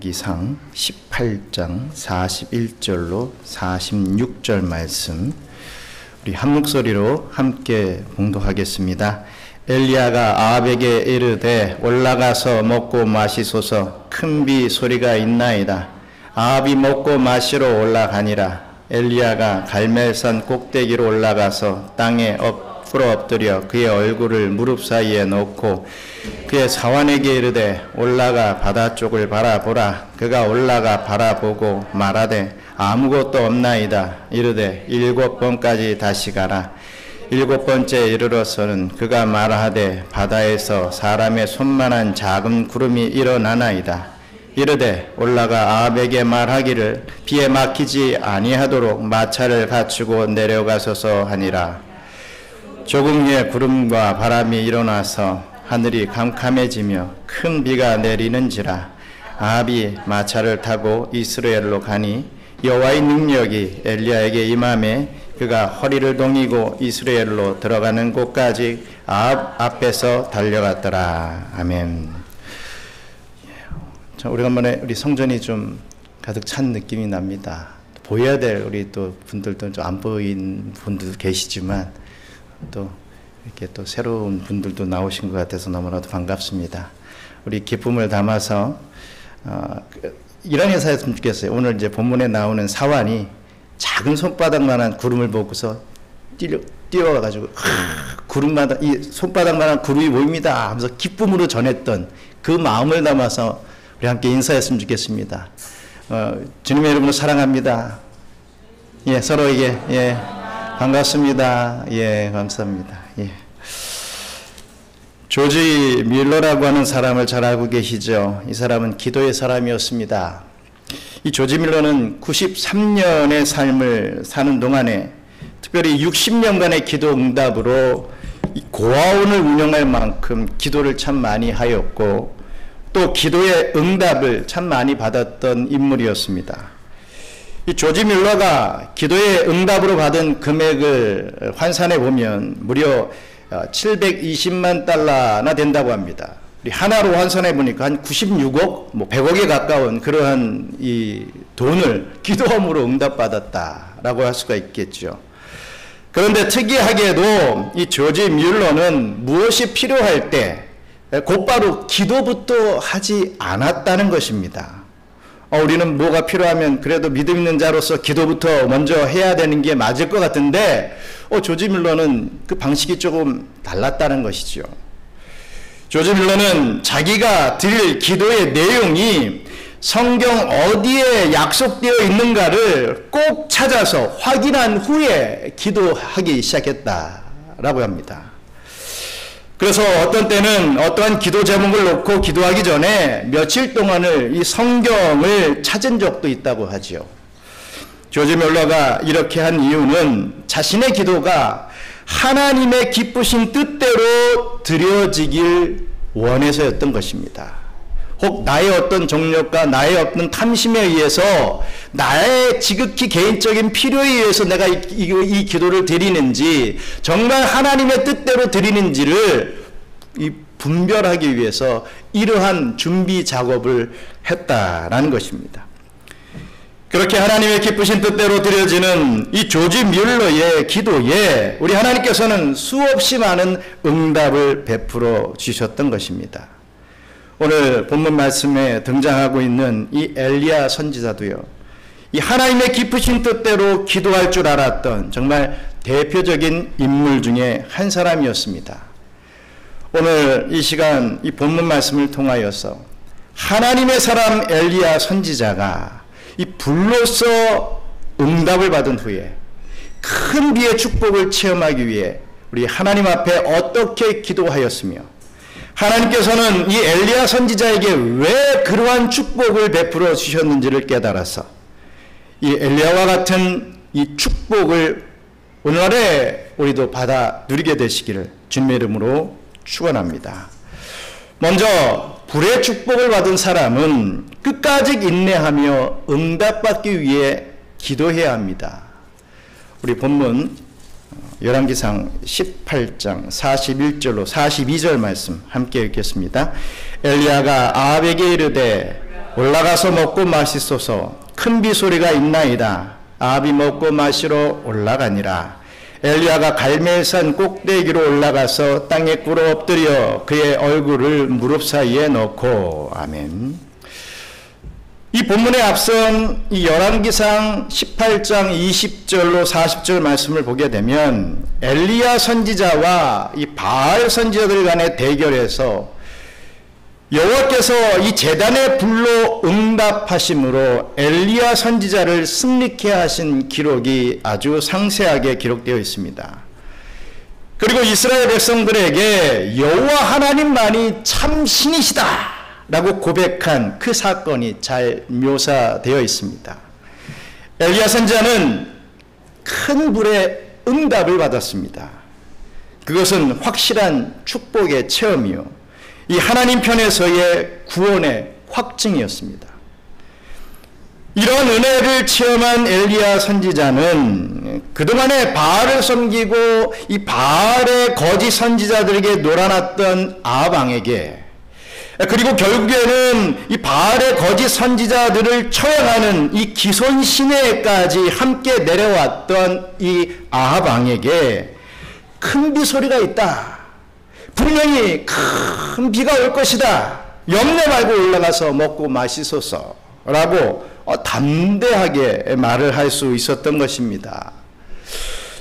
열왕기상 18장 41절로 46절 말씀 우리 한 목소리로 함께 봉독하겠습니다. 엘리야가 아합에게 이르되 올라가서 먹고 마시소서. 큰 비 소리가 있나이다. 아합이 먹고 마시러 올라가니라. 엘리야가 갈멜산 꼭대기로 올라가서 땅에 풀어 엎드려 그의 얼굴을 무릎 사이에 놓고 그의 사환에게 이르되 올라가 바다 쪽을 바라보라. 그가 올라가 바라보고 말하되 아무것도 없나이다. 이르되 7번까지 다시 가라. 7번째 이르러서는 그가 말하되 바다에서 사람의 손만한 작은 구름이 일어나나이다. 이르되 올라가 아합에게 말하기를 비에 막히지 아니하도록 마차를 갖추고 내려가소서 하니라. 조금 후에 구름과 바람이 일어나서 하늘이 캄캄해지며 큰 비가 내리는지라. 아합이 마차를 타고 이스라엘로 가니 여호와의 능력이 엘리야에게 임하매 그가 허리를 동이고 이스라엘로 들어가는 곳까지 아합 앞에서 달려갔더라. 아멘. 자, 오래간만에 우리 성전이 좀 가득 찬 느낌이 납니다. 보여야 될 우리 또 분들도 좀 안 보인 분들도 계시지만 또 이렇게 또 새로운 분들도 나오신 것 같아서 너무나도 반갑습니다. 우리 기쁨을 담아서 이런 인사였으면 좋겠어요. 오늘 이제 본문에 나오는 사환이 작은 손바닥만한 구름을 보고서 뛰어가지고 구름마다 이 손바닥만한 구름이 보입니다 하면서 기쁨으로 전했던 그 마음을 담아서 우리 함께 인사했으면 좋겠습니다. 주님의 이름으로 사랑합니다. 예, 서로에게 예. 반갑습니다. 예, 감사합니다. 예. 조지 밀러라고 하는 사람을 잘 알고 계시죠? 이 사람은 기도의 사람이었습니다. 이 조지 밀러는 93년의 삶을 사는 동안에 특별히 60년간의 기도 응답으로 고아원을 운영할 만큼 기도를 참 많이 하였고 또 기도의 응답을 참 많이 받았던 인물이었습니다. 이 조지 밀러가 기도의 응답으로 받은 금액을 환산해 보면 무려 720만 달러나 된다고 합니다. 우리 하나로 환산해 보니까 한 96억, 100억에 가까운 그러한 이 돈을 기도함으로 응답받았다라고 할 수가 있겠죠. 그런데 특이하게도 이 조지 밀러는 무엇이 필요할 때 곧바로 기도부터 하지 않았다는 것입니다. 우리는 뭐가 필요하면 그래도 믿음 있는 자로서 기도부터 먼저 해야 되는 게 맞을 것 같은데 조지 밀러는 그 방식이 조금 달랐다는 것이죠. 조지 밀러는 자기가 드릴 기도의 내용이 성경 어디에 약속되어 있는가를 꼭 찾아서 확인한 후에 기도하기 시작했다라고 합니다. 그래서 어떤 때는 어떠한 기도 제목을 놓고 기도하기 전에 며칠 동안을 이 성경을 찾은 적도 있다고 하지요. 조지 밀러가 이렇게 한 이유는 자신의 기도가 하나님의 기쁘신 뜻대로 드려지길 원해서였던 것입니다. 혹 나의 어떤 정력과 나의 어떤 탐심에 의해서 나의 지극히 개인적인 필요에 의해서 내가 이 기도를 드리는지 정말 하나님의 뜻대로 드리는지를 분별하기 위해서 이러한 준비 작업을 했다라는 것입니다. 그렇게 하나님의 기쁘신 뜻대로 드려지는 이 조지 밀러의 기도에 우리 하나님께서는 수없이 많은 응답을 베풀어 주셨던 것입니다. 오늘 본문 말씀에 등장하고 있는 이 엘리야 선지자도요, 이 하나님의 기쁘신 뜻대로 기도할 줄 알았던 정말 대표적인 인물 중에 한 사람이었습니다. 오늘 이 시간 이 본문 말씀을 통하여서 하나님의 사람 엘리야 선지자가 이 불로서 응답을 받은 후에 큰 비의 축복을 체험하기 위해 우리 하나님 앞에 어떻게 기도하였으며 하나님께서는 이 엘리야 선지자에게 왜 그러한 축복을 베풀어 주셨는지를 깨달아서 이 엘리야와 같은 이 축복을 오늘날에 우리도 받아 누리게 되시기를 주님의 이름으로 축원합니다. 먼저 불의 축복을 받은 사람은 끝까지 인내하며 응답받기 위해 기도해야 합니다. 우리 본문 열왕기상 18장 41절로 42절 말씀 함께 읽겠습니다. 엘리야가 아합에게 이르되 올라가서 먹고 마시소서. 큰 비 소리가 있나이다. 아합이 먹고 마시러 올라가니라. 엘리야가 갈멜산 꼭대기로 올라가서 땅에 꿇어 엎드려 그의 얼굴을 무릎 사이에 넣고. 아멘. 이 본문에 앞선 이 열왕기상 18장 20절로 40절 말씀을 보게 되면 엘리야 선지자와 이 바알 선지자들 간의 대결에서 여호와께서 이 제단의 불로 응답하심으로 엘리야 선지자를 승리케 하신 기록이 아주 상세하게 기록되어 있습니다. 그리고 이스라엘 백성들에게 여호와 하나님만이 참 신이시다 라고 고백한 그 사건이 잘 묘사되어 있습니다. 엘리야 선지자는 큰 불의 응답을 받았습니다. 그것은 확실한 축복의 체험이요, 이 하나님 편에서의 구원의 확증이었습니다. 이런 은혜를 체험한 엘리야 선지자는 그동안에 바알을 섬기고 이 바알의 거짓 선지자들에게 놀아났던 아합 왕에게, 그리고 결국에는 이 바알의 거짓 선지자들을 처형하는 이 기손 시내까지 함께 내려왔던 이 아합 왕에게 큰 비 소리가 있다, 분명히 큰 비가 올 것이다, 염려 말고 올라가서 먹고 마시소서 라고 담대하게 말을 할 수 있었던 것입니다.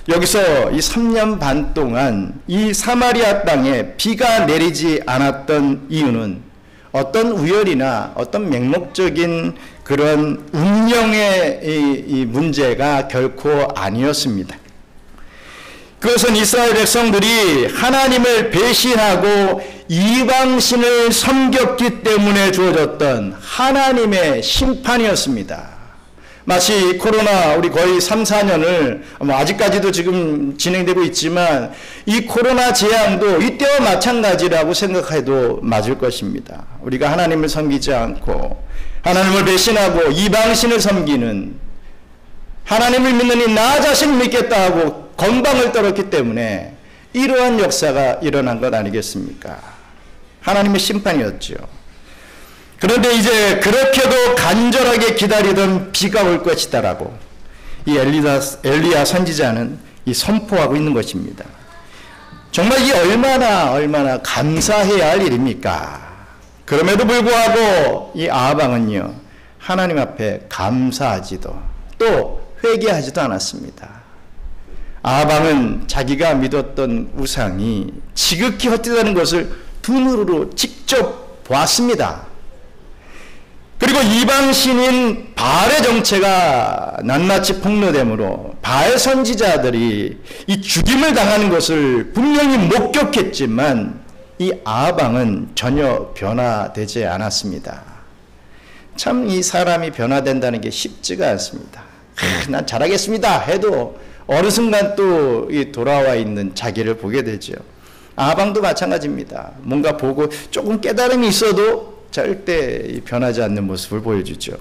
여기서 이 3년 반 동안 이 사마리아 땅에 비가 내리지 않았던 이유는 어떤 우열이나 어떤 맹목적인 그런 운명의 이 문제가 결코 아니었습니다. 그것은 이스라엘 백성들이 하나님을 배신하고 이방신을 섬겼기 때문에 주어졌던 하나님의 심판이었습니다. 마치 코로나 우리 거의 3, 4년을 아직까지도 지금 진행되고 있지만 이 코로나 재앙도 이때와 마찬가지라고 생각해도 맞을 것입니다. 우리가 하나님을 섬기지 않고 하나님을 배신하고 이방신을 섬기는, 하나님을 믿는 이 나 자신을 믿겠다 하고 건방을 떨었기 때문에 이러한 역사가 일어난 것 아니겠습니까? 하나님의 심판이었죠. 그런데 이제 그렇게도 간절하게 기다리던 비가 올 것이다라고 이 엘리야 선지자는 이 선포하고 있는 것입니다. 정말 이게 얼마나 감사해야 할 일입니까? 그럼에도 불구하고 이 아합 왕은요, 하나님 앞에 감사하지도 또 회개하지도 않았습니다. 아합 왕은 자기가 믿었던 우상이 지극히 헛되다는 것을 두 눈으로 직접 보았습니다. 그리고 이방신인 바알의 정체가 낱낱이 폭로되므로 바알 선지자들이 이 죽임을 당하는 것을 분명히 목격했지만 이 아합 왕은 전혀 변화되지 않았습니다. 참 이 사람이 변화된다는 게 쉽지가 않습니다. 난 잘하겠습니다 해도 어느 순간 또 돌아와 있는 자기를 보게 되죠. 아합 왕도 마찬가지입니다. 뭔가 보고 조금 깨달음이 있어도 절대 변하지 않는 모습을 보여주죠.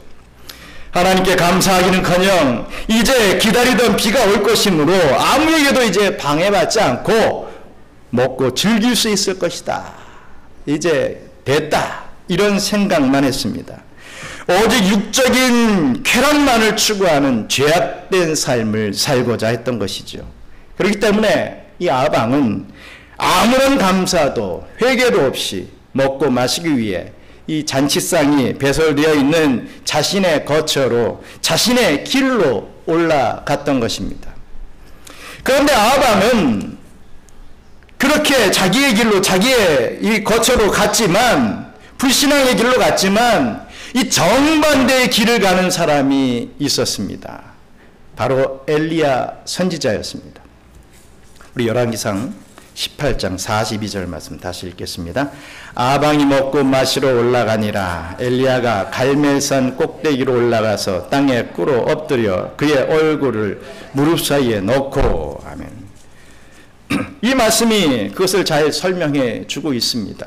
하나님께 감사하기는커녕 이제 기다리던 비가 올 것이므로 아무에게도 이제 방해받지 않고 먹고 즐길 수 있을 것이다. 이제 됐다. 이런 생각만 했습니다. 오직 육적인 쾌락만을 추구하는 죄악된 삶을 살고자 했던 것이죠. 그렇기 때문에 이 아합 왕은 아무런 감사도 회개도 없이 먹고 마시기 위해 이 잔치상이 배설되어 있는 자신의 거처로, 자신의 길로 올라갔던 것입니다. 그런데 아합 왕은 그렇게 자기의 길로, 자기의 이 거처로 갔지만, 불신앙의 길로 갔지만 이 정반대의 길을 가는 사람이 있었습니다. 바로 엘리야 선지자였습니다. 우리 열왕기상 18장 42절 말씀 다시 읽겠습니다. 아합 왕이 먹고 마시러 올라가니라. 엘리야가 갈멜산 꼭대기로 올라가서 땅에 꿇어 엎드려 그의 얼굴을 무릎 사이에 넣고. 아멘. 이 말씀이 그것을 잘 설명해 주고 있습니다.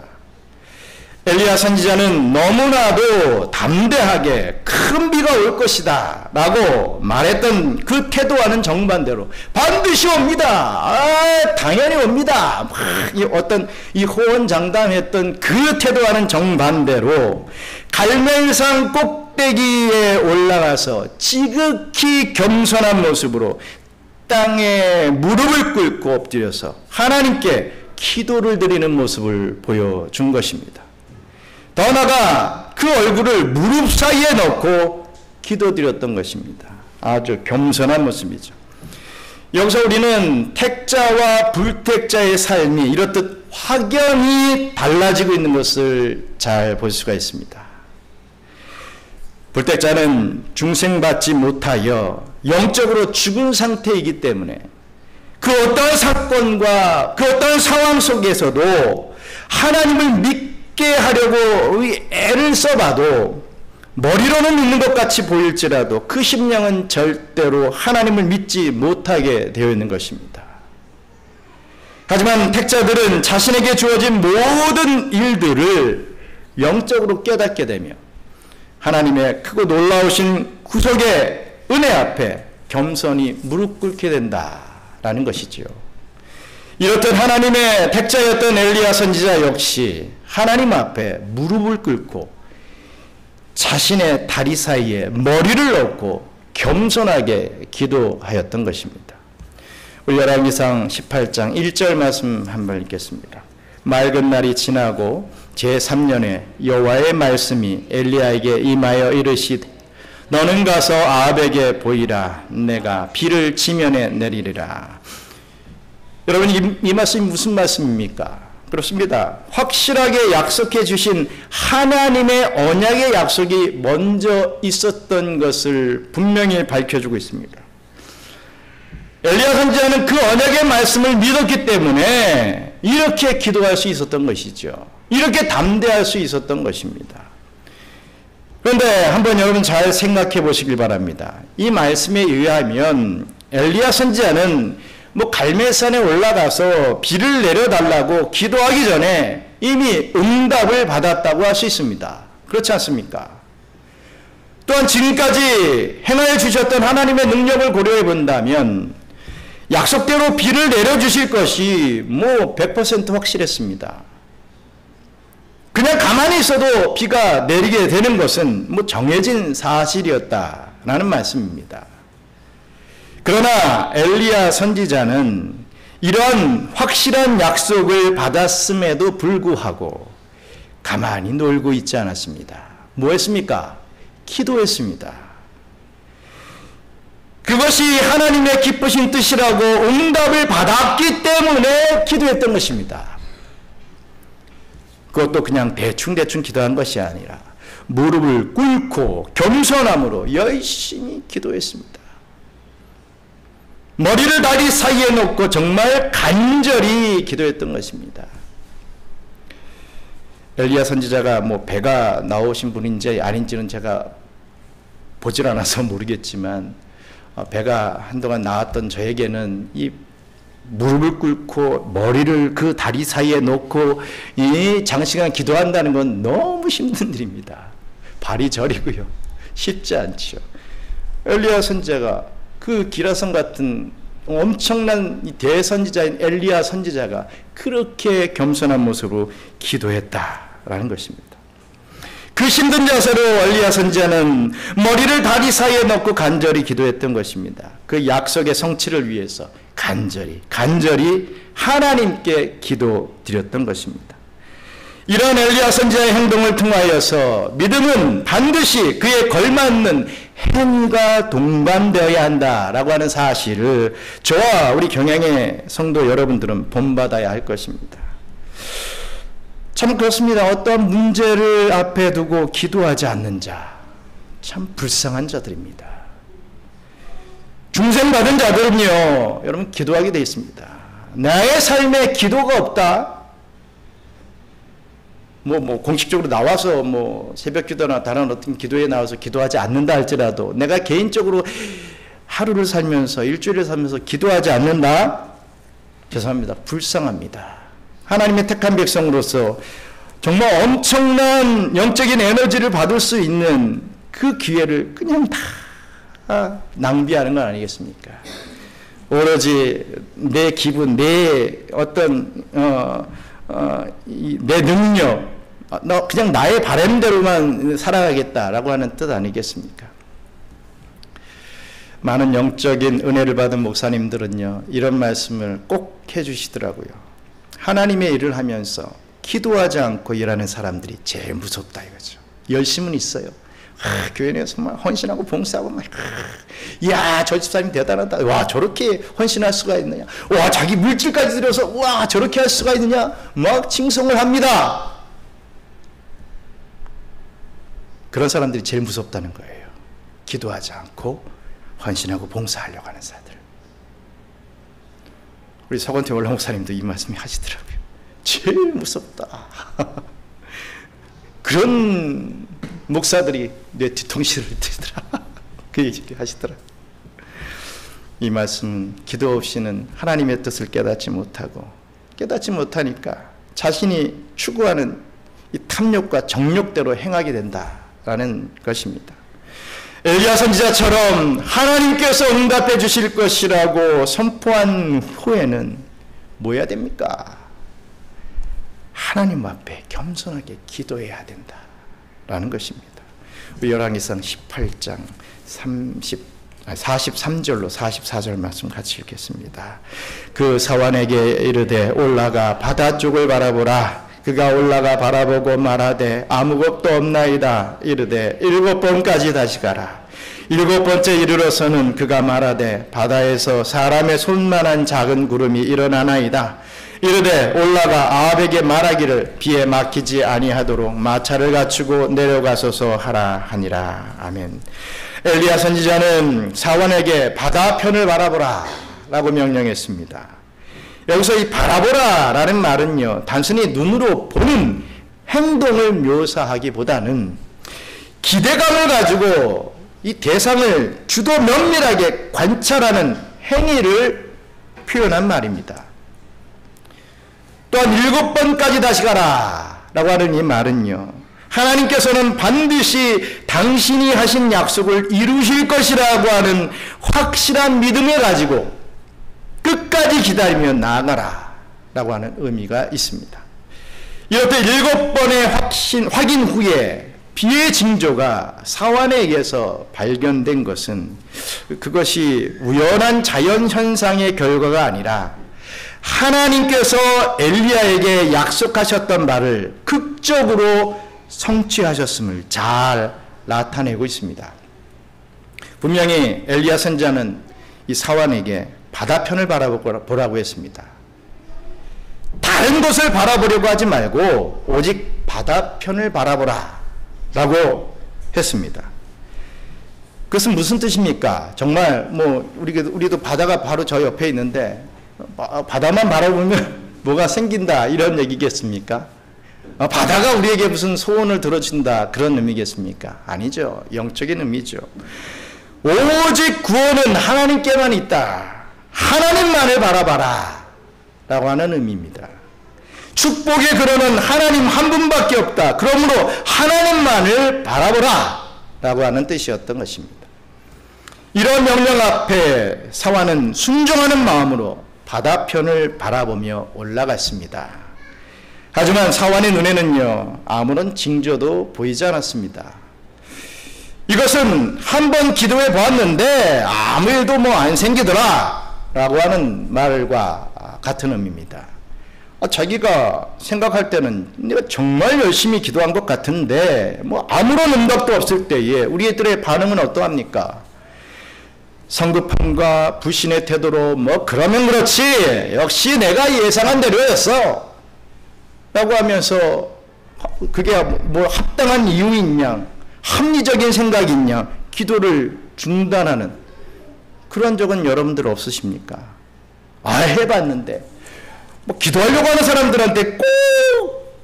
엘리야 선지자는 너무나도 담대하게 큰 비가 올 것이다 라고 말했던 그 태도와는 정반대로 반드시 옵니다. 당연히 옵니다. 어떤 이 호언장담했던 그 태도와는 정반대로 갈멜산 꼭대기에 올라가서 지극히 겸손한 모습으로 땅에 무릎을 꿇고 엎드려서 하나님께 기도를 드리는 모습을 보여준 것입니다. 더 나아가 그 얼굴을 무릎 사이에 넣고 기도드렸던 것입니다. 아주 겸손한 모습이죠. 여기서 우리는 택자와 불택자의 삶이 이렇듯 확연히 달라지고 있는 것을 잘 볼 수가 있습니다. 불택자는 중생받지 못하여 영적으로 죽은 상태이기 때문에 그 어떤 사건과 그 어떤 상황 속에서도 하나님을 믿게 하려고 애를 써봐도 머리로는 믿는 것 같이 보일지라도 그 심령은 절대로 하나님을 믿지 못하게 되어 있는 것입니다. 하지만 택자들은 자신에게 주어진 모든 일들을 영적으로 깨닫게 되며 하나님의 크고 놀라우신 구속의 은혜 앞에 겸손히 무릎 꿇게 된다라는 것이지요. 이렇듯 하나님의 택자였던 엘리야 선지자 역시 하나님 앞에 무릎을 꿇고 자신의 다리 사이에 머리를 넣고 겸손하게 기도하였던 것입니다. 우리 열왕기상 18장 1절 말씀 한번 읽겠습니다. 맑은 날이 지나고 제3년에 여호와의 말씀이 엘리야에게 임하여 이르시되 너는 가서 아합에게 보이라. 내가 비를 지면에 내리리라. 여러분, 이 말씀이 무슨 말씀입니까? 그렇습니다. 확실하게 약속해 주신 하나님의 언약의 약속이 먼저 있었던 것을 분명히 밝혀주고 있습니다. 엘리야 선지자는 그 언약의 말씀을 믿었기 때문에 이렇게 기도할 수 있었던 것이죠. 이렇게 담대할 수 있었던 것입니다. 그런데 한번 여러분 잘 생각해 보시길 바랍니다. 이 말씀에 의하면 엘리야 선지자는 갈멜산에 올라가서 비를 내려달라고 기도하기 전에 이미 응답을 받았다고 할 수 있습니다. 그렇지 않습니까? 또한 지금까지 행하여 주셨던 하나님의 능력을 고려해 본다면 약속대로 비를 내려주실 것이 100% 확실했습니다. 그냥 가만히 있어도 비가 내리게 되는 것은 정해진 사실이었다라는 말씀입니다. 그러나 엘리야 선지자는 이러한 확실한 약속을 받았음에도 불구하고 가만히 놀고 있지 않았습니다. 뭐 했습니까? 기도했습니다. 그것이 하나님의 기쁘신 뜻이라고 응답을 받았기 때문에 기도했던 것입니다. 그것도 그냥 대충 기도한 것이 아니라 무릎을 꿇고 겸손함으로 열심히 기도했습니다. 머리를 다리 사이에 놓고 정말 간절히 기도했던 것입니다. 엘리야 선지자가 배가 나오신 분인지 아닌지는 제가 보질 않아서 모르겠지만 배가 한동안 나왔던 저에게는 이 무릎을 꿇고 머리를 그 다리 사이에 놓고 이 장시간 기도한다는 건 너무 힘든 일입니다. 발이 저리고요. 쉽지 않죠. 엘리야 선지자가 그 기라성 같은 엄청난 대선지자인 엘리야 선지자가 그렇게 겸손한 모습으로 기도했다라는 것입니다. 그 힘든 자세로 엘리야 선지자는 머리를 다리 사이에 넣고 간절히 기도했던 것입니다. 그 약속의 성취를 위해서 간절히 하나님께 기도드렸던 것입니다. 이런 엘리야 선지자의 행동을 통하여서 믿음은 반드시 그에 걸맞는 행과 동반되어야 한다라고 하는 사실을 저와 우리 경향의 성도 여러분들은 본받아야 할 것입니다. 참 그렇습니다. 어떤 문제를 앞에 두고 기도하지 않는 자, 참 불쌍한 자들입니다. 중생받은 자들은요, 여러분 기도하게 되어 있습니다. 나의 삶에 기도가 없다. 공식적으로 나와서 새벽 기도나 다른 어떤 기도에 나와서 기도하지 않는다 할지라도 내가 개인적으로 하루를 살면서 일주일을 살면서 기도하지 않는다? 죄송합니다. 불쌍합니다. 하나님의 택한 백성으로서 정말 엄청난 영적인 에너지를 받을 수 있는 그 기회를 그냥 다 낭비하는 건 아니겠습니까? 오로지 내 기분, 내 어떤 내 능력, 너 그냥 나의 바람대로만 살아가겠다라고 하는 뜻 아니겠습니까? 많은 영적인 은혜를 받은 목사님들은요, 이런 말씀을 꼭 해주시더라고요. 하나님의 일을 하면서 기도하지 않고 일하는 사람들이 제일 무섭다 이거죠. 열심은 있어요. 교회 내에서 정말 헌신하고 봉사하고 막, 이야, 저 집사님 대단하다. 와, 저렇게 헌신할 수가 있느냐. 와, 자기 물질까지 들여서, 와, 저렇게 할 수가 있느냐. 막 칭송을 합니다. 그런 사람들이 제일 무섭다는 거예요. 기도하지 않고 헌신하고 봉사하려고 하는 자들. 우리 서건태 원로 목사님도 이 말씀이 하시더라고요. 제일 무섭다. 그런 목사들이 내 뒤통수를 들더라. 그 얘기를 하시더라. 이 말씀은 기도 없이는 하나님의 뜻을 깨닫지 못하니까 자신이 추구하는 이 탐욕과 정욕대로 행하게 된다라는 것입니다. 엘리야 선지자처럼 하나님께서 응답해 주실 것이라고 선포한 후에는 뭐 해야 됩니까? 하나님 앞에 겸손하게 기도해야 된다라는 것입니다. 열왕기상 18장 43절로 44절 말씀 같이 읽겠습니다. 그 사환에게 이르되 올라가 바다 쪽을 바라보라. 그가 올라가 바라보고 말하되 아무것도 없나이다. 이르되 7번까지 다시 가라. 7번째 이르러서는 그가 말하되 바다에서 사람의 손만한 작은 구름이 일어나나이다. 이르되 올라가 아합에게 말하기를 비에 막히지 아니하도록 마차를 갖추고 내려가소서 하라 하니라. 아멘. 엘리야 선지자는 사환에게 바다편을 바라보라 라고 명령했습니다. 여기서 이 바라보라 라는 말은요, 단순히 눈으로 보는 행동을 묘사하기보다는 기대감을 가지고 이 대상을 주도 면밀하게 관찰하는 행위를 표현한 말입니다. 또한 7번까지 다시 가라 라고 하는 이 말은요, 하나님께서는 반드시 당신이 하신 약속을 이루실 것이라고 하는 확실한 믿음을 가지고 끝까지 기다리며 나아가라 라고 하는 의미가 있습니다. 이렇게 7번의 확인 후에 비의 징조가 사환에게서 발견된 것은 그것이 우연한 자연현상의 결과가 아니라 하나님께서 엘리야에게 약속하셨던 말을 극적으로 성취하셨음을 잘 나타내고 있습니다. 분명히 엘리야 선지자는 이 사환에게 바다편을 바라보라고 했습니다. 다른 곳을 바라보려고 하지 말고 오직 바다편을 바라보라 라고 했습니다. 그것은 무슨 뜻입니까? 정말 우리도 바다가 바로 저 옆에 있는데 바다만 바라보면 뭐가 생긴다 이런 얘기겠습니까? 바다가 우리에게 무슨 소원을 들어준다 그런 의미겠습니까? 아니죠. 영적인 의미죠. 오직 구원은 하나님께만 있다. 하나님만을 바라봐라 라고 하는 의미입니다. 축복의 근원은 하나님 한 분밖에 없다. 그러므로 하나님만을 바라보라 라고 하는 뜻이었던 것입니다. 이런 명령 앞에 사환은 순종하는 마음으로 바다편을 바라보며 올라갔습니다. 하지만 사환의 눈에는요, 아무런 징조도 보이지 않았습니다. 이것은 한번 기도해 보았는데 아무 일도 안 생기더라 라고 하는 말과 같은 의미입니다. 자기가 생각할 때는 내가 정말 열심히 기도한 것 같은데 아무런 응답도 없을 때에 우리들의 반응은 어떠합니까? 성급함과 불신의 태도로 그러면 그렇지 역시 내가 예상한 대로였어 라고 하면서 그게 합당한 이유이냐 합리적인 생각이냐 기도를 중단하는 그런 적은 여러분들 없으십니까? 해봤는데 기도하려고 하는 사람들한테 꼭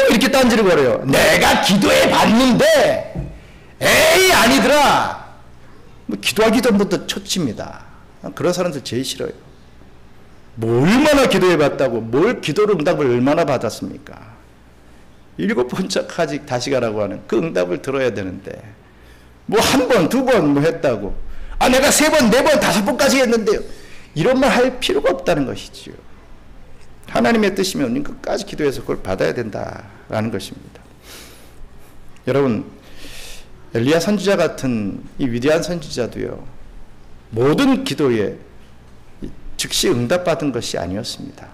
이렇게 딴지를 걸어요. 내가 기도해 봤는데 에이 아니더라. 기도하기 전부터 초치입니다. 그런 사람들 제일 싫어요. 얼마나 기도해 봤다고 뭘 기도로 응답을 얼마나 받았습니까? 7번째까지 다시 가라고 하는 그 응답을 들어야 되는데 한 번, 두 번 했다고 내가 3번, 4번, 5번까지 했는데요. 이런 말 할 필요가 없다는 것이지요. 하나님의 뜻이면 끝까지 기도해서 그걸 받아야 된다라는 것입니다. 여러분, 엘리야 선지자 같은 이 위대한 선지자도요, 모든 기도에 즉시 응답받은 것이 아니었습니다.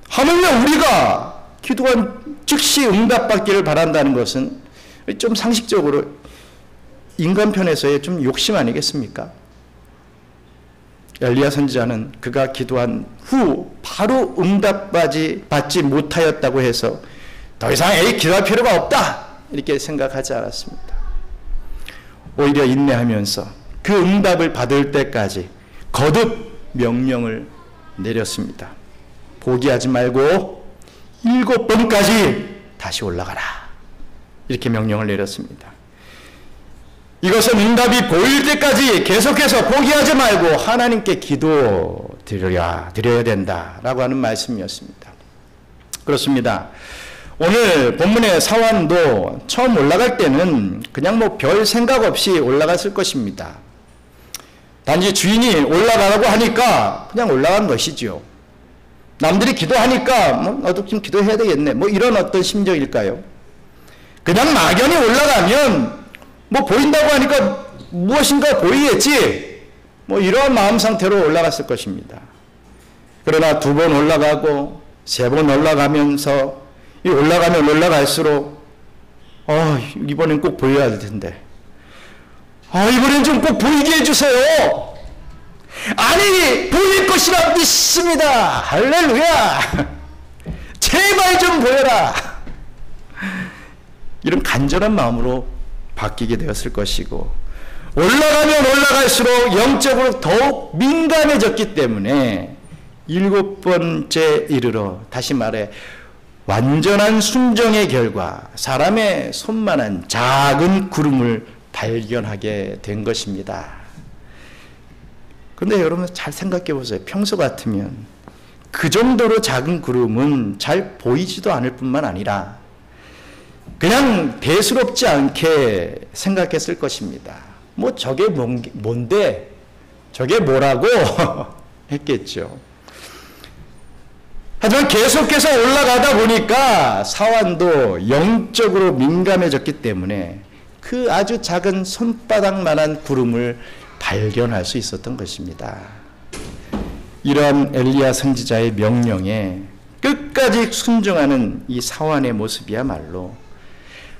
하물며 우리가 기도한 즉시 응답받기를 바란다는 것은 좀 상식적으로 인간 편에서의 좀 욕심 아니겠습니까? 엘리야 선지자는 그가 기도한 후 바로 응답받지 못하였다고 해서 더 이상 기도할 필요가 없다 이렇게 생각하지 않았습니다. 오히려 인내하면서 그 응답을 받을 때까지 거듭 명령을 내렸습니다. 포기하지 말고 7번까지 다시 올라가라 이렇게 명령을 내렸습니다. 이것은 응답이 보일 때까지 계속해서 포기하지 말고 하나님께 기도 드려야 된다라고 하는 말씀이었습니다. 그렇습니다. 오늘 본문의 사환도 처음 올라갈 때는 그냥 뭐 별 생각 없이 올라갔을 것입니다. 단지 주인이 올라가라고 하니까 그냥 올라간 것이죠. 남들이 기도하니까 뭐 나도 좀 기도해야 되겠네, 뭐 이런 어떤 심정일까요? 그냥 막연히 올라가면 뭐 보인다고 하니까 무엇인가 보이겠지, 뭐 이런 마음 상태로 올라갔을 것입니다. 그러나 2번 올라가고 3번 올라가면서 이 올라가면 올라갈수록 이번엔 꼭 보여야 될 텐데, 이번엔 좀 꼭 보이게 해주세요. 아니, 보일 것이라 믿습니다. 할렐루야. 제발 좀 보여라. 이런 간절한 마음으로 바뀌게 되었을 것이고, 올라가면 올라갈수록 영적으로 더욱 민감해졌기 때문에 7번째 이르러, 다시 말해 완전한 순종의 결과 사람의 손만한 작은 구름을 발견하게 된 것입니다. 그런데 여러분 잘 생각해 보세요. 평소 같으면 그 정도로 작은 구름은 잘 보이지도 않을 뿐만 아니라 그냥 대수롭지 않게 생각했을 것입니다. 뭐 저게 뭔데? 저게 뭐라고? 했겠죠. 하지만 계속해서 올라가다 보니까 사환도 영적으로 민감해졌기 때문에 그 아주 작은 손바닥만한 구름을 발견할 수 있었던 것입니다. 이러한 엘리야 선지자의 명령에 끝까지 순종하는 이 사환의 모습이야말로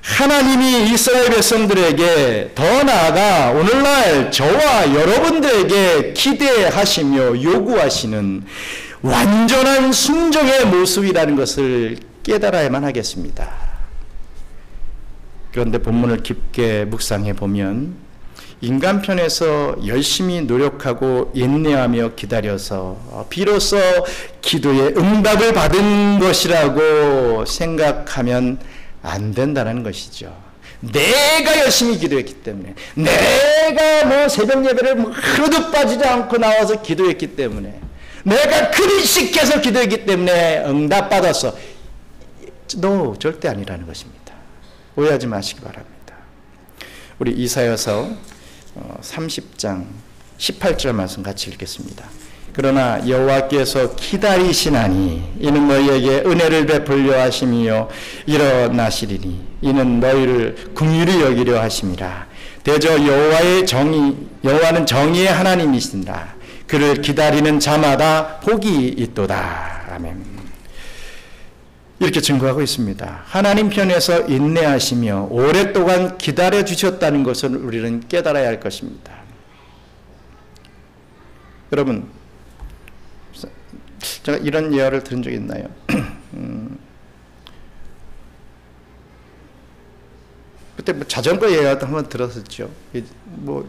하나님이 이스라엘 백성들에게, 더 나아가 오늘날 저와 여러분들에게 기대하시며 요구하시는 완전한 순종의 모습이라는 것을 깨달아야만 하겠습니다. 그런데 본문을 깊게 묵상해 보면 인간 편에서 열심히 노력하고 인내하며 기다려서 비로소 기도의 응답을 받은 것이라고 생각하면 안 된다는 것이죠. 내가 열심히 기도했기 때문에, 내가 뭐 새벽 예배를 하루도 빠지지 않고 나와서 기도했기 때문에, 내가 그리식해서 기도했기 때문에 응답받았어. 절대 아니라는 것입니다. 오해하지 마시기 바랍니다. 우리 이사야서 30장 18절 말씀 같이 읽겠습니다. 그러나 여호와께서 기다리시나니 이는 너희에게 은혜를 베풀려 하심이요 일어나시리니 이는 너희를 긍휼히 여기려 하심이라. 대저 여호와는 정의의 하나님이신다. 그를 기다리는 자마다 복이 있도다. 아멘. 이렇게 증거하고 있습니다. 하나님 편에서 인내하시며 오랫동안 기다려 주셨다는 것을 우리는 깨달아야 할 것입니다. 여러분, 제가 이런 예화를 들은 적이 있나요? 그때 뭐 자전거 예화도 한번 들었었죠. 뭐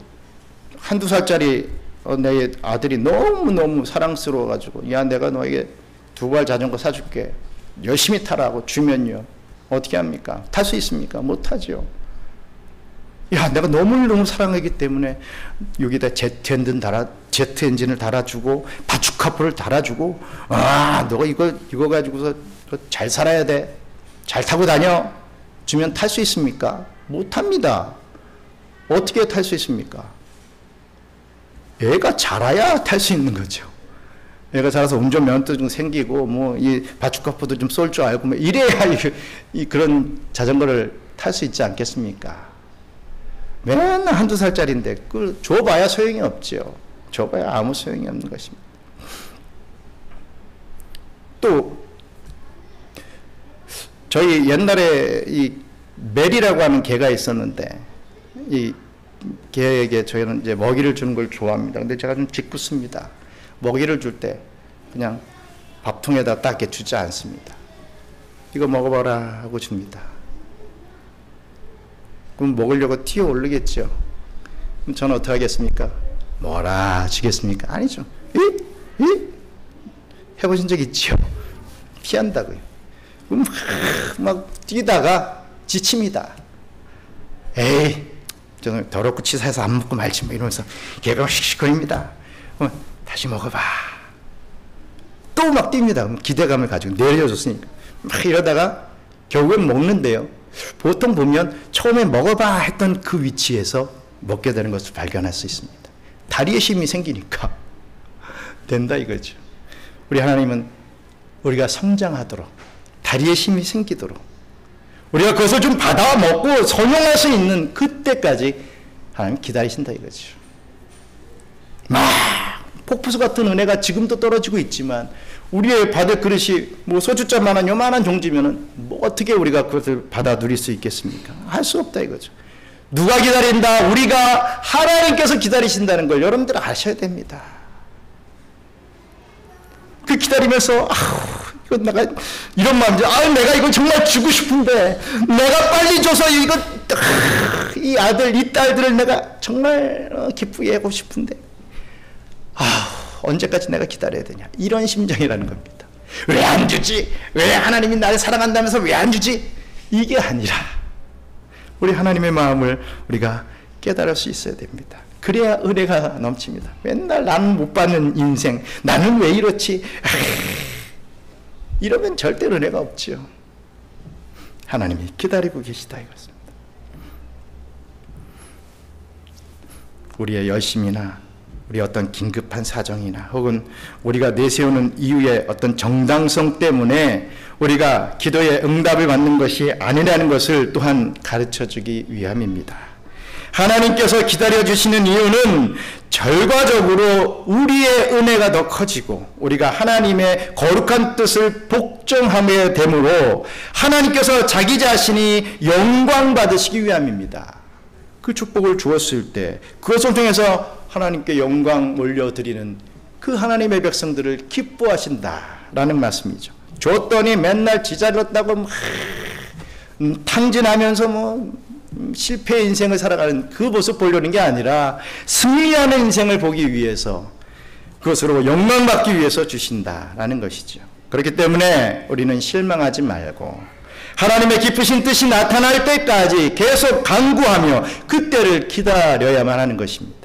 한두 살짜리 내 아들이 너무너무 사랑스러워가지고, 야, 내가 너에게 2발 자전거 사줄게, 열심히 타라고 주면요, 어떻게 합니까? 탈 수 있습니까? 못하죠. 야, 내가 너무너무 사랑하기 때문에 여기다 제트 엔진을 달아주고 바축카포를 달아주고, 너가 이거 가지고서 잘 살아야 돼, 잘 타고 다녀 주면 탈 수 있습니까? 못합니다. 어떻게 탈 수 있습니까? 애가 자라야 탈 수 있는 거죠. 애가 자라서 운전면허도 좀 생기고, 뭐 이 바축카포도 좀 쏠 줄 알고, 뭐 이래야 그런 자전거를 탈 수 있지 않겠습니까? 맨날 한두 살짜리인데 그걸 줘봐야 소용이 없죠. 줘봐야 아무 소용이 없는 것입니다. 또 저희 옛날에 이 메리라고 하는 개가 있었는데 이 개에게 저희는 이제 먹이를 주는 걸 좋아합니다. 근데 제가 좀 짓궂습니다. 먹이를 줄 때 그냥 밥통에다 딱 이렇게 주지 않습니다. 이거 먹어봐라 하고 줍니다. 그럼 먹으려고 튀어 오르겠죠. 그럼 저는 어떻게 하겠습니까? 뭐라 주겠습니까? 아니죠. 해보신 적 있죠? 피한다고요. 그럼 막 뛰다가 지칩니다. 에이, 저는 더럽고 치사해서 안 먹고 말지 뭐 이러면서 걔가 씩씩거립니다. 다시 먹어봐. 또 막 뜁니다. 그럼 기대감을 가지고 내려줬으니까 막 이러다가 결국엔 먹는데요. 보통 보면 처음에 먹어봐 했던 그 위치에서 먹게 되는 것을 발견할 수 있습니다. 다리에 힘이 생기니까 된다 이거죠. 우리 하나님은 우리가 성장하도록 다리에 힘이 생기도록 우리가 그것을 좀 받아 먹고 선용할 수 있는 그때까지 하나님 기다리신다 이거죠. 막 폭포수 같은 은혜가 지금도 떨어지고 있지만 우리의 받을 그릇이 뭐 소주잔만한 요만한 종지면은 뭐 어떻게 우리가 그것을 받아 누릴 수 있겠습니까? 할 수 없다 이거죠. 누가 기다린다? 우리가 하나님께서 기다리신다는 걸 여러분들 아셔야 됩니다. 그 기다리면서 이거 내가 이런 마음이죠. 내가 이거 정말 주고 싶은데 내가 빨리 줘서 이거 이 아들 이 딸들을 내가 정말 기쁘게 하고 싶은데 언제까지 내가 기다려야 되냐 이런 심정이라는 겁니다. 왜 안 주지? 왜 하나님이 나를 사랑한다면서 왜 안 주지? 이게 아니라 우리 하나님의 마음을 우리가 깨달을 수 있어야 됩니다. 그래야 은혜가 넘칩니다. 맨날 나는 못 받는 인생, 나는 왜 이렇지? 이러면 절대 은혜가 없죠. 하나님이 기다리고 계시다 이것입니다. 우리의 열심이나 우리 어떤 긴급한 사정이나 혹은 우리가 내세우는 이유의 어떤 정당성 때문에 우리가 기도의 응답을 받는 것이 아니라는 것을 또한 가르쳐주기 위함입니다. 하나님께서 기다려주시는 이유는 결과적으로 우리의 은혜가 더 커지고 우리가 하나님의 거룩한 뜻을 복종하게 되므로 하나님께서 자기 자신이 영광 받으시기 위함입니다. 그 축복을 주었을 때 그것을 통해서 하나님께 영광 올려드리는 그 하나님의 백성들을 기뻐하신다라는 말씀이죠. 줬더니 맨날 지잘렸다고 막 탕진하면서 실패의 인생을 살아가는 그 모습 보려는 게 아니라 승리하는 인생을 보기 위해서 그것으로 영광받기 위해서 주신다라는 것이죠. 그렇기 때문에 우리는 실망하지 말고 하나님의 기쁘신 뜻이 나타날 때까지 계속 간구하며 그때를 기다려야만 하는 것입니다.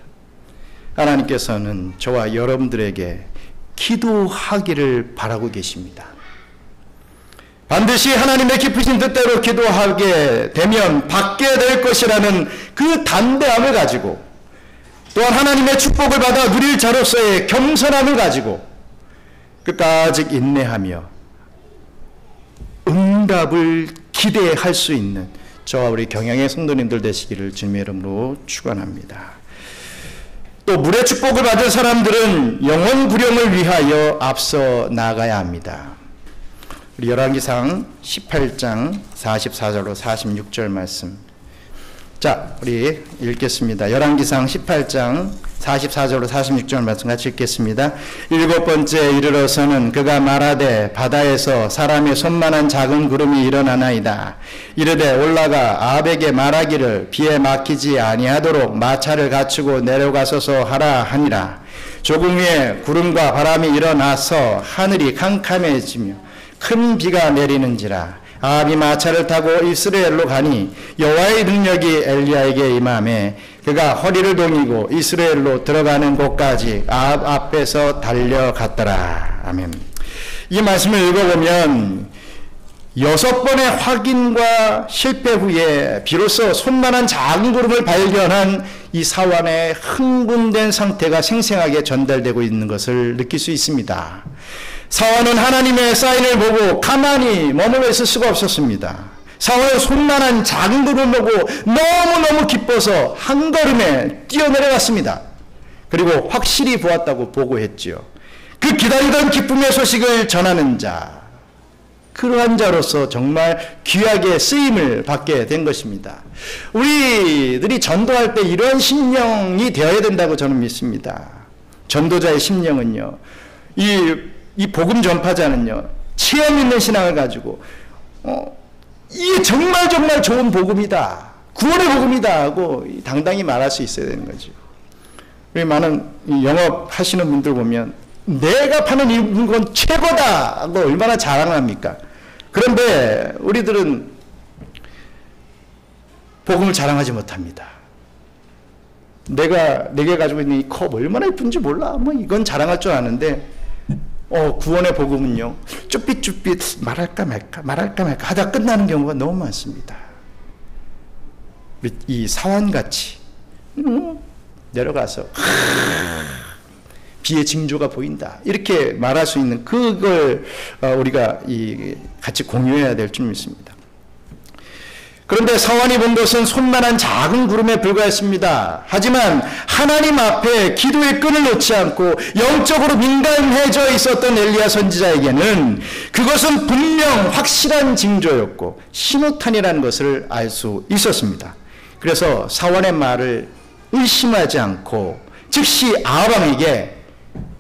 하나님께서는 저와 여러분들에게 기도하기를 바라고 계십니다. 반드시 하나님의 기쁘신 뜻대로 기도하게 되면 받게 될 것이라는 그 담대함을 가지고 또한 하나님의 축복을 받아 누릴 자로서의 겸손함을 가지고 끝까지 인내하며 응답을 기대할 수 있는 저와 우리 경영의 성도님들 되시기를 주님의 이름으로 축원합니다. 또 물의 축복을 받은 사람들은 영혼 구령을 위하여 앞서 나가야 합니다. 우리 열왕기상 18장 44절로 46절 말씀. 자, 우리 읽겠습니다. 열왕기상 18장 44절로 46절 말씀 같이 읽겠습니다. 일곱 번째 이르러서는 그가 말하되 바다에서 사람의 손만한 작은 구름이 일어나나이다. 이르되 올라가 아합에게 말하기를 비에 막히지 아니하도록 마차를 갖추고 내려가소서 하라 하니라. 조금 후에 구름과 바람이 일어나서 하늘이 캄캄해지며 큰 비가 내리는지라. 아합이 마차를 타고 이스라엘로 가니 여호와의 능력이 엘리야에게 임하매 그가 허리를 동이고 이스라엘로 들어가는 곳까지 아합 앞에서 달려갔더라. 아멘. 이 말씀을 읽어보면 6번의 확인과 실패 후에 비로소 손만한 작은 구름을 발견한 이 사환의 흥분된 상태가 생생하게 전달되고 있는 것을 느낄 수 있습니다. 사환은 하나님의 사인을 보고 가만히 머물러 있을 수가 없었습니다. 사울의 손만한 작은 구름을 보고 너무너무 기뻐서 한 걸음에 뛰어내려갔습니다. 그리고 확실히 보았다고 보고했지요. 그 기다리던 기쁨의 소식을 전하는 자, 그러한 자로서 정말 귀하게 쓰임을 받게 된 것입니다. 우리들이 전도할 때 이런 심령이 되어야 된다고 저는 믿습니다. 전도자의 심령은요, 이 복음 전파자는요, 체험 있는 신앙을 가지고 이게 정말 좋은 복음이다, 구원의 복음이다 하고 당당히 말할 수 있어야 되는 거죠. 우리 많은 영업하시는 분들 보면 내가 파는 이 물건 최고다 하고 얼마나 자랑합니까? 그런데 우리들은 복음을 자랑하지 못합니다. 내가 가지고 있는 이 컵 얼마나 예쁜지 몰라. 뭐 이건 자랑할 줄 아는데 구원의 복음은요, 쭈삣쭈삣 말할까 말까 하다 끝나는 경우가 너무 많습니다. 이 사환같이 내려가서 비의 징조가 보인다 이렇게 말할 수 있는 그걸 우리가 같이 공유해야 될 줄 믿습니다. 그런데 사환이 본 것은 손만한 작은 구름에 불과했습니다. 하지만 하나님 앞에 기도의 끈을 놓지 않고 영적으로 민감해져 있었던 엘리야 선지자에게는 그것은 분명 확실한 징조였고 신호탄이라는 것을 알 수 있었습니다. 그래서 사환의 말을 의심하지 않고 즉시 아합왕에게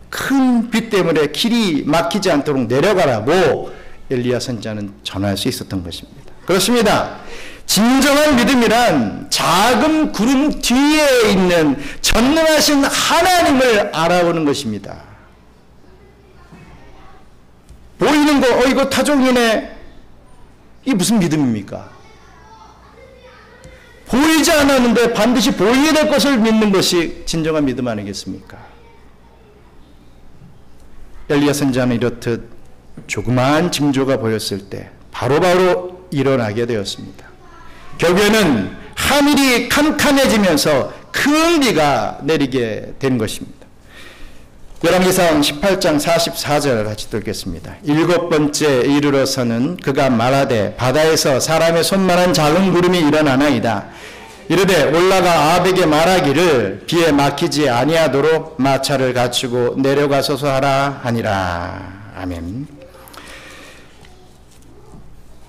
큰 비 때문에 길이 막히지 않도록 내려가라고 엘리야 선지자는 전할 수 있었던 것입니다. 그렇습니다. 진정한 믿음이란 작은 구름 뒤에 있는 전능하신 하나님을 알아보는 것입니다. 보이는 거, 이거 타종이네. 이게 무슨 믿음입니까? 보이지 않았는데 반드시 보이게 될 것을 믿는 것이 진정한 믿음 아니겠습니까? 엘리야 선지자는 이렇듯 조그마한 징조가 보였을 때 바로바로 일어나게 되었습니다. 결국에는 하늘이 캄캄해지면서 큰 비가 내리게 된 것입니다. 열왕기상 18장 44절 같이 읽겠습니다. 7번째 이르러서는 그가 말하되 바다에서 사람의 손만한 작은 구름이 일어나나이다. 이르되 올라가 아합에게 말하기를 비에 막히지 아니하도록 마차를 갖추고 내려가소서 하라 하니라. 아멘.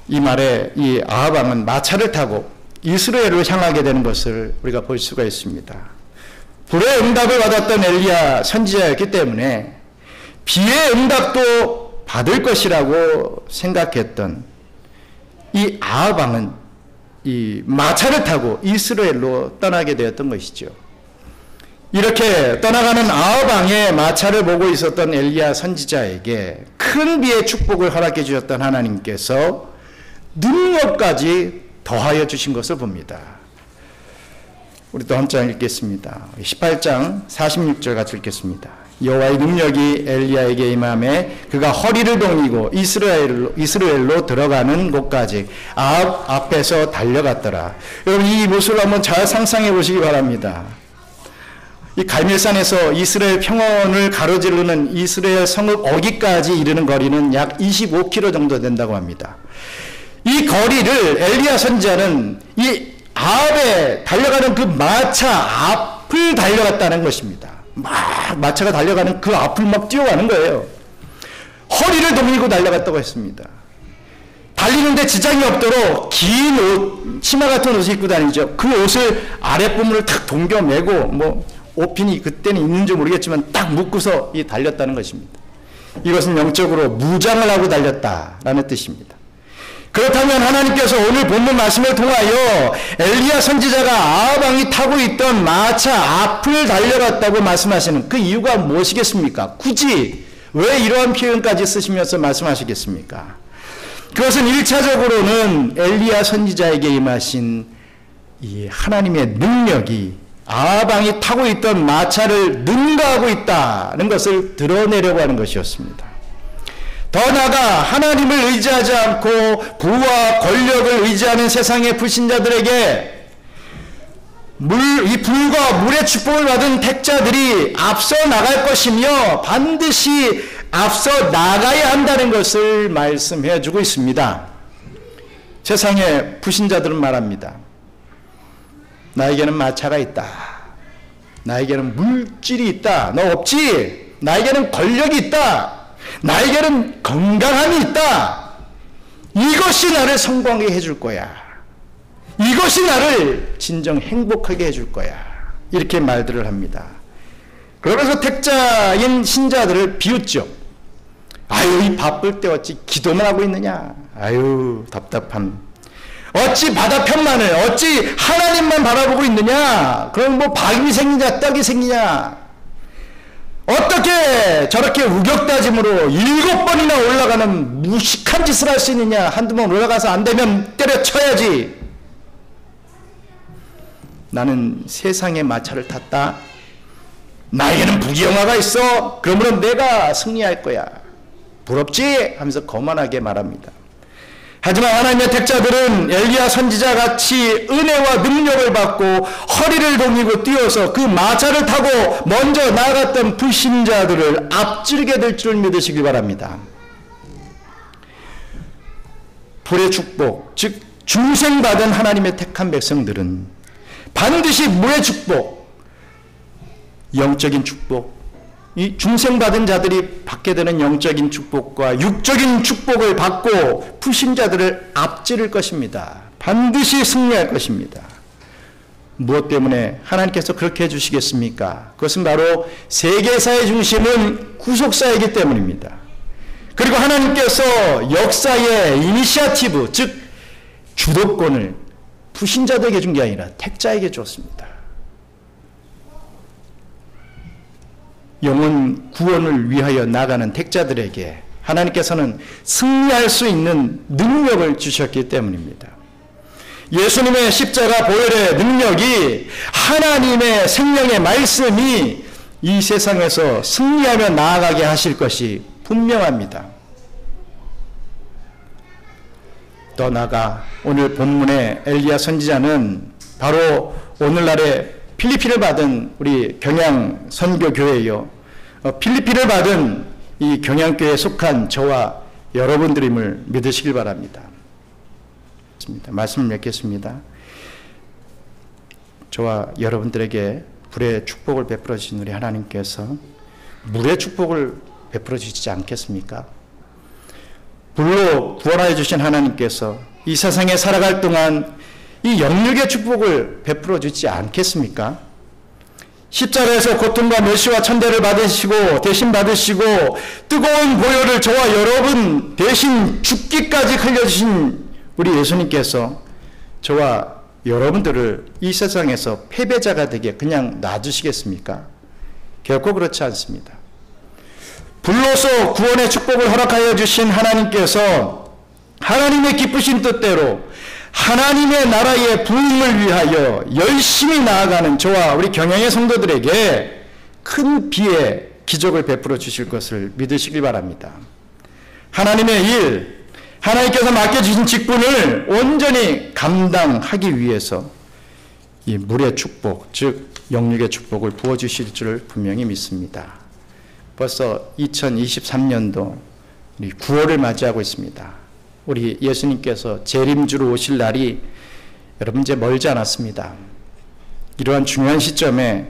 이 말에 이 아합 왕은 마차를 타고 이스라엘로 향하게 되는 것을 우리가 볼 수가 있습니다. 불의 응답을 받았던 엘리야 선지자였기 때문에 비의 응답도 받을 것이라고 생각했던 이 아합 왕은 이 마차를 타고 이스라엘로 떠나게 되었던 것이죠. 이렇게 떠나가는 아합 왕의 마차를 보고 있었던 엘리야 선지자에게 큰 비의 축복을 허락해 주셨던 하나님께서 능력까지 더하여 주신 것을 봅니다. 우리 또 한 장 읽겠습니다. 18장 46절 같이 읽겠습니다. 여호와의 능력이 엘리야에게 임하매 그가 허리를 동이고 이스라엘로 들어가는 곳까지 아합 앞에서 달려갔더라. 여러분 이 모습을 한번 잘 상상해 보시기 바랍니다. 이 갈멜산에서 이스라엘 평원을 가로지르는 이스라엘 성읍 어기까지 이르는 거리는 약 25km 정도 된다고 합니다. 이 거리를 엘리야 선지자는 이 아합에 달려가는 그 마차 앞을 달려갔다는 것입니다. 막 마차가 달려가는 그 앞을 막 뛰어가는 거예요. 허리를 동이고 달려갔다고 했습니다. 달리는데 지장이 없도록 긴 옷, 치마 같은 옷을 입고 다니죠. 그 옷을 아랫부분을 탁 동겨 매고 옷핀이 그때는 있는지 모르겠지만 딱 묶고서 달렸다는 것입니다. 이것은 영적으로 무장을 하고 달렸다라는 뜻입니다. 그렇다면 하나님께서 오늘 본문 말씀을 통하여 엘리야 선지자가 아합 왕이 타고 있던 마차 앞을 달려갔다고 말씀하시는 그 이유가 무엇이겠습니까? 굳이 왜 이러한 표현까지 쓰시면서 말씀하시겠습니까? 그것은 1차적으로는 엘리야 선지자에게 임하신 이 하나님의 능력이 아합 왕이 타고 있던 마차를 능가하고 있다는 것을 드러내려고 하는 것이었습니다. 더 나아가 하나님을 의지하지 않고 부와 권력을 의지하는 세상의 불신자들에게 이 불과 물의 축복을 받은 택자들이 앞서 나갈 것이며 반드시 앞서 나가야 한다는 것을 말씀해 주고 있습니다. 세상의 불신자들은 말합니다. 나에게는 마차가 있다. 나에게는 물질이 있다. 너 없지? 나에게는 권력이 있다. 나에게는 건강함이 있다. 이것이 나를 성공하게 해줄 거야. 이것이 나를 진정 행복하게 해줄 거야. 이렇게 말들을 합니다. 그러면서 택자인 신자들을 비웃죠. 아유, 이 바쁠 때 어찌 기도만 하고 있느냐. 아유, 답답함. 어찌 바다편만을, 어찌 하나님만 바라보고 있느냐. 그럼 뭐 박이 생기냐 떡이 생기냐. 어떻게 저렇게 우격다짐으로 7번이나 올라가는 무식한 짓을 할 수 있느냐. 한두 번 올라가서 안 되면 때려쳐야지. 나는 세상의 마차를 탔다. 나에게는 부귀영화가 있어. 그러므로 내가 승리할 거야. 부럽지? 하면서 거만하게 말합니다. 하지만 하나님의 택자들은 엘리야 선지자 같이 은혜와 능력을 받고 허리를 동이고 뛰어서 그 마차를 타고 먼저 나아갔던 불신자들을 앞지르게 될 줄 믿으시기 바랍니다. 불의 축복, 즉 중생받은 하나님의 택한 백성들은 반드시 물의 축복, 영적인 축복, 이 중생받은 자들이 받게 되는 영적인 축복과 육적인 축복을 받고 불신자들을 앞지를 것입니다. 반드시 승리할 것입니다. 무엇 때문에 하나님께서 그렇게 해주시겠습니까? 그것은 바로 세계사의 중심은 구속사이기 때문입니다. 그리고 하나님께서 역사의 이니시아티브, 즉 주도권을 불신자들에게 준 게 아니라 택자에게 줬습니다. 영혼 구원을 위하여 나가는 택자들에게 하나님께서는 승리할 수 있는 능력을 주셨기 때문입니다. 예수님의 십자가 보혈의 능력이 하나님의 생명의 말씀이 이 세상에서 승리하며 나아가게 하실 것이 분명합니다. 더 나아가 오늘 본문의 엘리야 선지자는 바로 오늘날의 필리핀을 받은 우리 경양 선교교회요. 필리핀을 받은 이 경양교회에 속한 저와 여러분들임을 믿으시길 바랍니다. 말씀을 맺겠습니다. 저와 여러분들에게 불의 축복을 베풀어 주신 우리 하나님께서 물의 축복을 베풀어 주시지 않겠습니까? 불로 구원하여 주신 하나님께서 이 세상에 살아갈 동안 이 영육의 축복을 베풀어 주지 않겠습니까? 십자가에서 고통과 멸시와 천대를 받으시고 대신 받으시고 뜨거운 보혈을 저와 여러분 대신 죽기까지 흘려주신 우리 예수님께서 저와 여러분들을 이 세상에서 패배자가 되게 그냥 놔두시겠습니까? 결코 그렇지 않습니다. 불로서 구원의 축복을 허락하여 주신 하나님께서 하나님의 기쁘신 뜻대로 하나님의 나라의 부흥을 위하여 열심히 나아가는 저와 우리 경영의 성도들에게 큰 비의 기적을 베풀어 주실 것을 믿으시기 바랍니다. 하나님의 일, 하나님께서 맡겨주신 직분을 온전히 감당하기 위해서 이 물의 축복, 즉 영육의 축복을 부어주실 줄 분명히 믿습니다. 벌써 2023년도 우리 9월을 맞이하고 있습니다. 우리 예수님께서 재림주로 오실 날이 여러분 이제 멀지 않았습니다. 이러한 중요한 시점에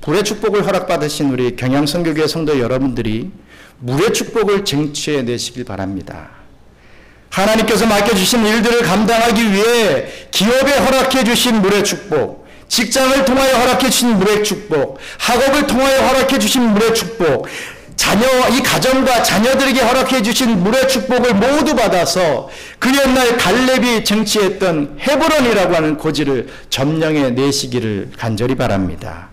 불의 축복을 허락받으신 우리 경양선교교회 성도 여러분들이 물의 축복을 쟁취해 내시길 바랍니다. 하나님께서 맡겨주신 일들을 감당하기 위해 기업에 허락해 주신 물의 축복, 직장을 통하여 허락해 주신 물의 축복, 학업을 통하여 허락해 주신 물의 축복, 이 가정과 자녀들에게 허락해 주신 물의 축복을 모두 받아서 그 옛날 갈렙이 쟁취했던 헤브론이라고 하는 고지를 점령해 내시기를 간절히 바랍니다.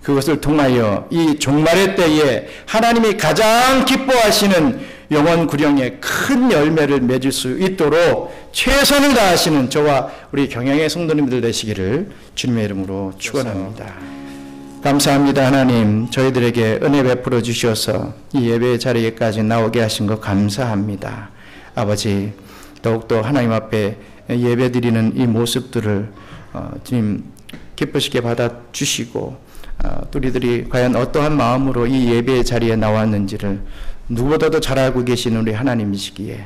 그것을 통하여 이 종말의 때에 하나님이 가장 기뻐하시는 영원 구령의 큰 열매를 맺을 수 있도록 최선을 다하시는 저와 우리 경영의 성도님들 되시기를 주님의 이름으로 축원합니다. 감사합니다. 하나님, 저희들에게 은혜 베풀어 주셔서 이 예배 자리에까지 나오게 하신 것 감사합니다. 아버지, 더욱더 하나님 앞에 예배 드리는 이 모습들을 주님 기쁘시게 받아주시고 우리들이 과연 어떠한 마음으로 이 예배 자리에 나왔는지를 누구보다도 잘 알고 계신 우리 하나님이시기에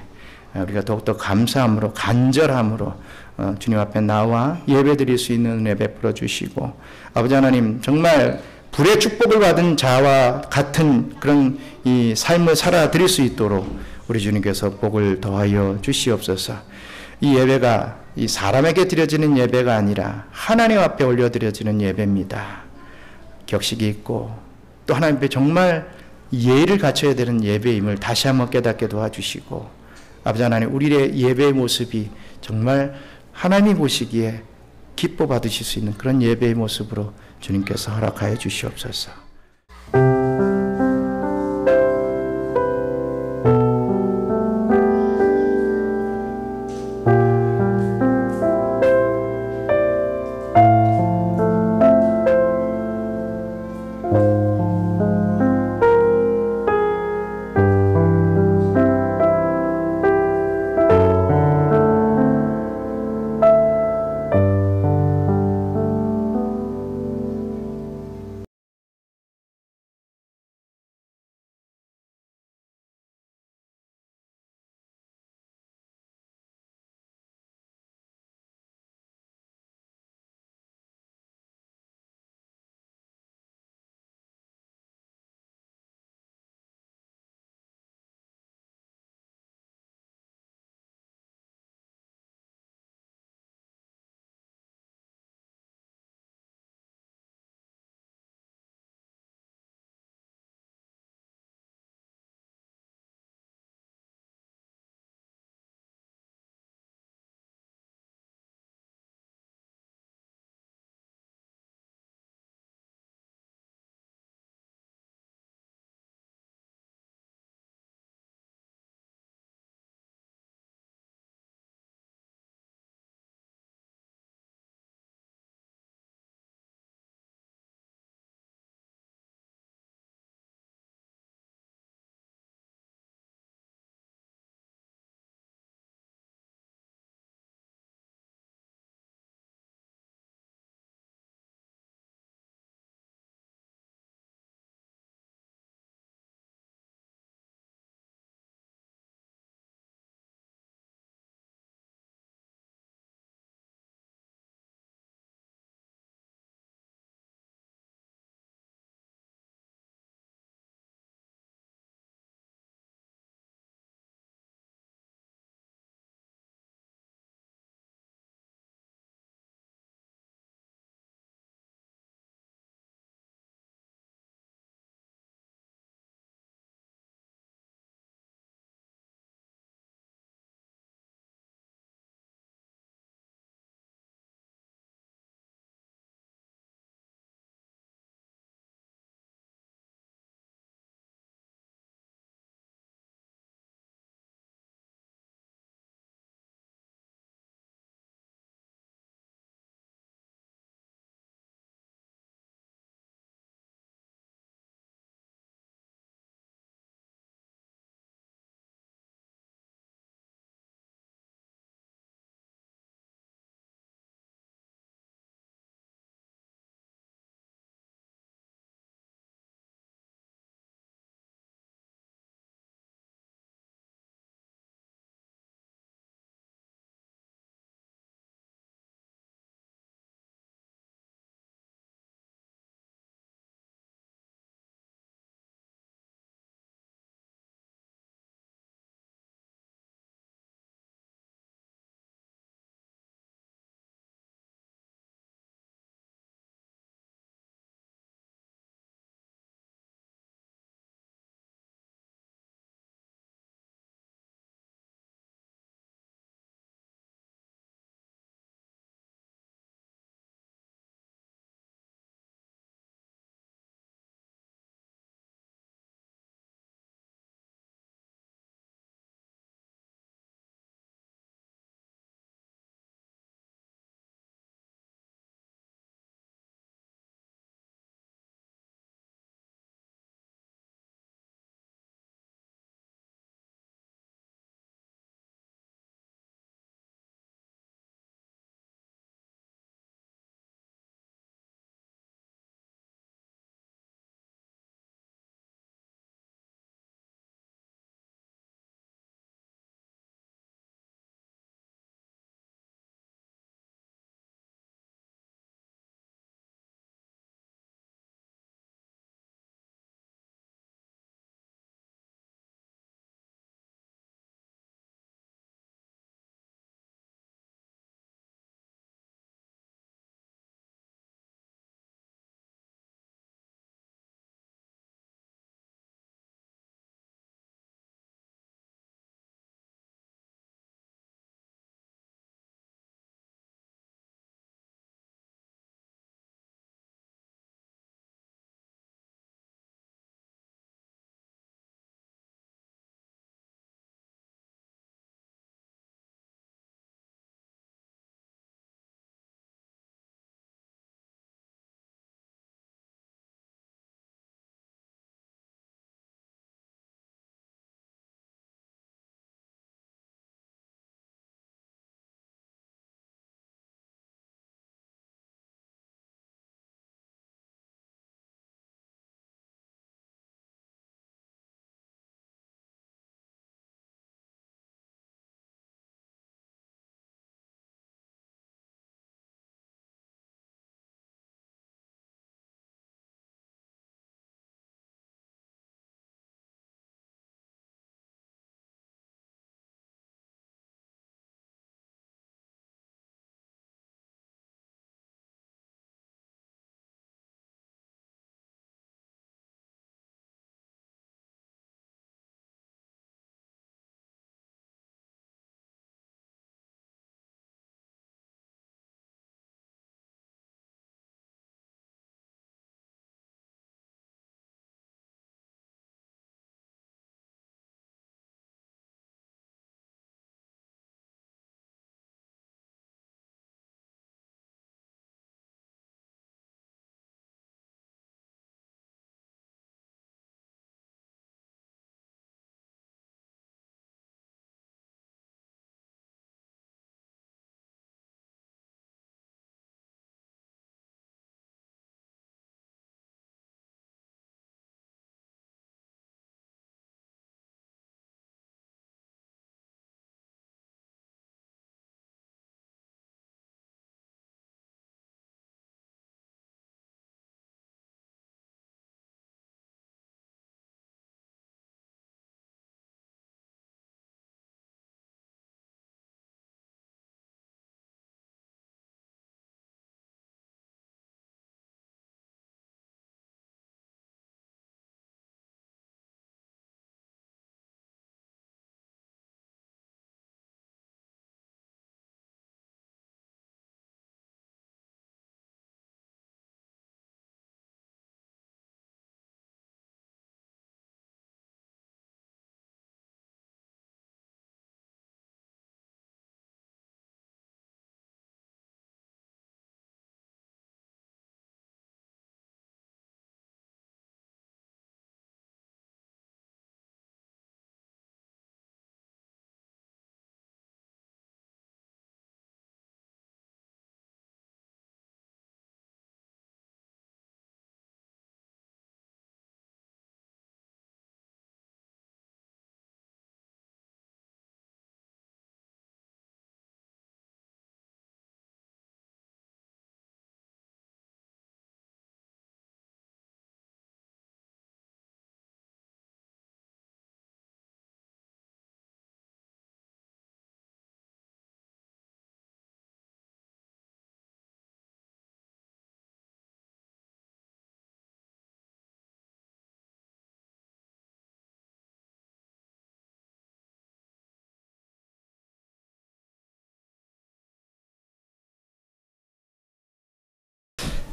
우리가 더욱더 감사함으로 간절함으로 주님 앞에 나와 예배드릴 수 있는 은혜 베풀어 주시고, 아버지 하나님 정말 불의 축복을 받은 자와 같은 그런 이 삶을 살아드릴 수 있도록 우리 주님께서 복을 더하여 주시옵소서. 이 예배가 이 사람에게 드려지는 예배가 아니라 하나님 앞에 올려드려지는 예배입니다. 격식이 있고 또 하나님 앞에 정말 예의를 갖춰야 되는 예배임을 다시 한번 깨닫게 도와주시고, 아버지 하나님 우리의 예배의 모습이 정말 하나님이 보시기에 기뻐 받으실 수 있는 그런 예배의 모습으로 주님께서 허락하여 주시옵소서.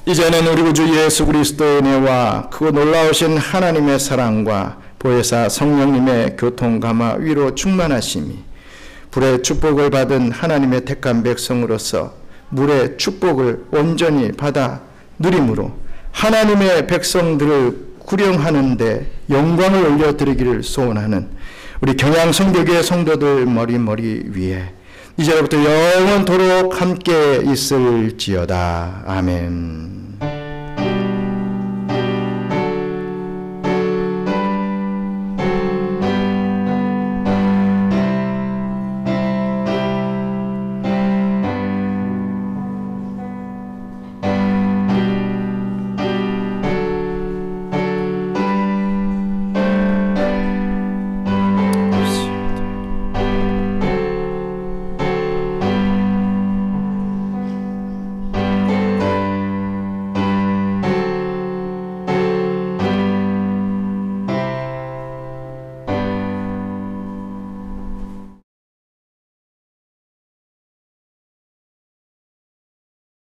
이제는 우리 구주 예수 그리스도의 은혜와 그 놀라우신 하나님의 사랑과 보혜사 성령님의 교통감화 위로 충만하심이 불의 축복을 받은 하나님의 택한 백성으로서 물의 축복을 온전히 받아 누림으로 하나님의 백성들을 구령하는데 영광을 올려드리기를 소원하는 우리 경양성교교회 성도들 머리 위에 이제부터 영원토록 함께 있을지어다. 아멘.